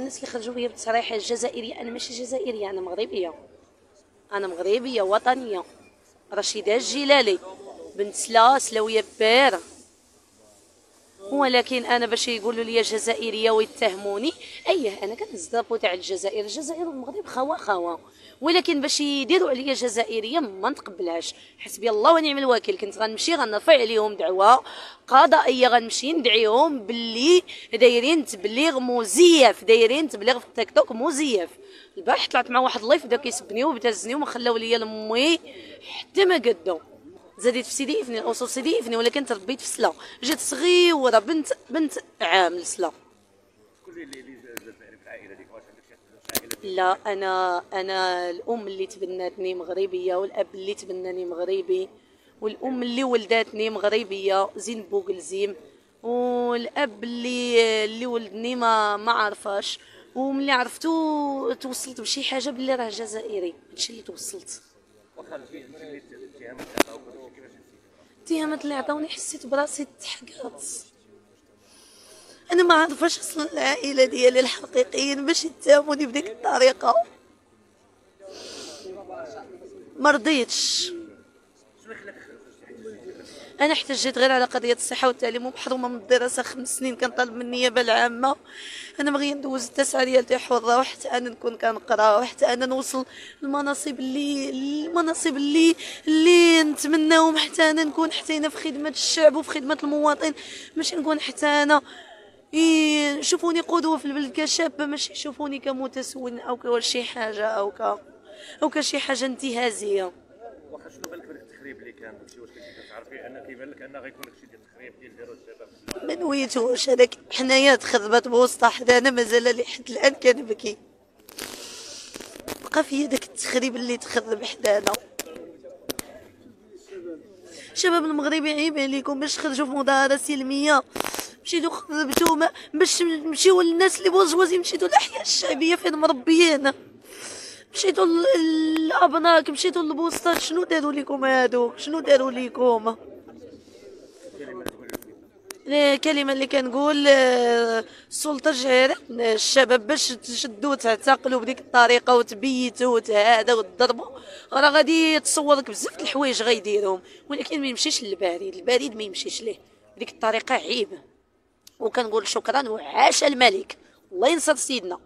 الناس اللي خرجوا بيا بالتصريح الجزائريه، انا ماشي جزائريه، انا مغربيه، انا مغربيه وطنيه، رشيده الجلالي بنت سلاويه بير. ولكن انا باش يقولوا لي جزائريه ويتهموني، اييه انا كنهز درابو تاع الجزائر والمغرب خوا، ولكن باش يديروا عليا جزائريه ما نتقبلهاش. حسبي الله ونعم الوكيل. كنت غنمشي غنرفع عليهم دعوه قضائيه، غنمشي ندعيهم باللي دايرين تبليغ مزيف، دايرين تبليغ في التيك توك مزيف. البارح طلعت مع واحد اللايف بدا كيسبني وبتهزني وما خلاو ليا لامي حتى ما قدو. زاديت في سيدي افني، الاصول سيدي افني، ولكن تربيت في سلا، جيت صغيره بنت عام لسلا. لا انا الام اللي تبناتني مغربيه، والاب اللي تبناني مغربي، والام اللي ولداتني مغربيه زين بوغلزيم، والاب اللي ولدني ما عرفاش، وملي عرفتو توصلت بشي حاجه بلي راه جزائري. هادشي اللي توصلت. الاتهامات اللي عطاوني حسيت براسي تحقرت. انا ما عارفاش اصلا العائله ديالي الحقيقيين باش يتهموني بديك الطريقه. ما رضيتش. انا احتجيت غير على قضيه الصحه والتعليم، ومحرومه من الدراسه 5 سنين كنطالب من النيابه العامه. انا باغيه ندوز التسعه ديالتي حره، وحتى انا نكون كنقرا، وحتى انا نوصل المناصب اللي نتمناهم، حتى انا نكون حتى انا في خدمه الشعب وفي خدمه المواطن. ماشي نكون حتى انا يشوفوني قدوه في البلد كشابه، ماشي يشوفوني كمتسول او كشي حاجه او كشي حاجه انتهازيه. واخا شنو بالك بداك التخريب اللي كان داكشي، واش كنتي كتعرفي ان كيبان لك ان غيكون داكشي ديال التخريب ديالو الشباب؟ ما نويتوش. هذاك حنايا تخربت بوسط حدانا، مازال لي حتى الان كنبكي. بقى فيا داك التخريب اللي تخرب حدانا. الشباب المغربي عيب عليكم باش تخرجوا في مظاهره سلميه، مشيتو خربتو باش نمشيو للناس اللي بوزوازي، مشيتو الاحياء الشعبيه فين مربيين، مشيتو للابناك، مشيتو للبوسطات. شنو داروا لكم هادوك؟ شنو داروا لكم؟ الكلمه اللي كنقول السلطه جهرت الشباب باش تشدوا تعتقلوا بديك الطريقه وتبيتوا وتهادوا وتضربوا، راه غادي تصورك بزاف د الحوايج غيديرهم، ولكن ما يمشيش البريد ما يمشيش ليه بديك الطريقه. عيب. وكنقول شكرا وعاش الملك، الله ينصر سيدنا.